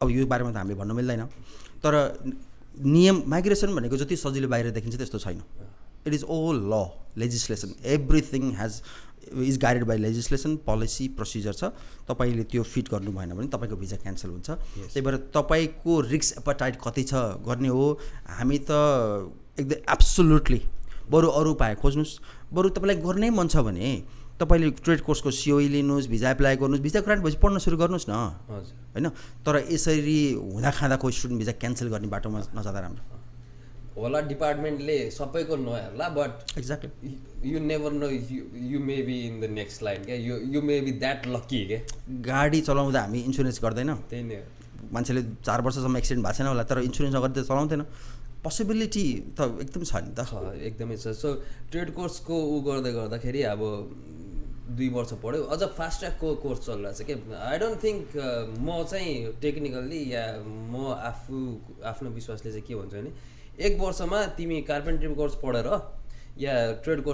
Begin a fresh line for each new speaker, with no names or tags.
अब यो बारेमा त हामीले भन्नु मिल्दैन, तर नियम माइग्रेसन भनेको जति सजिलो बाहिर देखिन्छ त्यस्तो छैन. इट इज ओल ल, legislation, everything is guided by legislation, policy, procedure छ. तपाईँले त्यो फिट गर्नु भएन भने तपाईँको भिजा क्यान्सल हुन्छ. त्यही भएर तपाईँको रिस्क एपेटाइट कति छ गर्ने हो. हामी त एकदम एब्सोल्युटली बरु अरू उपाय खोज्नुहोस्. बरु तपाईँलाई गर्नै मन छ भने तपाईँले ट्रेड कोर्सको सिओई लिनुहोस्, भिजा एप्लाई गर्नुहोस्, भिजा ग्रान्ट भएपछि पढ्न सुरु गर्नुहोस् न, होइन. तर यसरी हुँदा खाँदा कोही स्टुडेन्ट भिजा क्यान्सल गर्ने बाटोमा नजाँदा राम्रो
होला. डिपार्टमेन्टले सबैको नहेर्ला, but
exactly
you never know, you may be in the next line क्या, you may be that lucky क्या.
गाडी चलाउँदा हामी इन्सुरेन्स गर्दैन.
त्यही नै
मान्छेले 4 वर्षसम्म एक्सिडेन्ट भएको छैन होला, तर इन्सुरेन्स नगर्दा चलाउँदैन. पोसिबिलिटी त एकदम छ नि त.
एकदमै छ. सो ट्रेड कोर्सको गर्दै गर्दाखेरि अब 2 वर्ष पढ्यो, अझ फास्ट ट्र्याकको कोर्स चलिरहेको छ कि. आई डोन्ट थिङ्क म चाहिँ टेक्निकल्ली या म आफ्नो विश्वासले चाहिँ के भन्छ भने 1 वर्षमा तिमी कार्पेन्ट्री कोर्स पढेर या ट्रेड कोर्स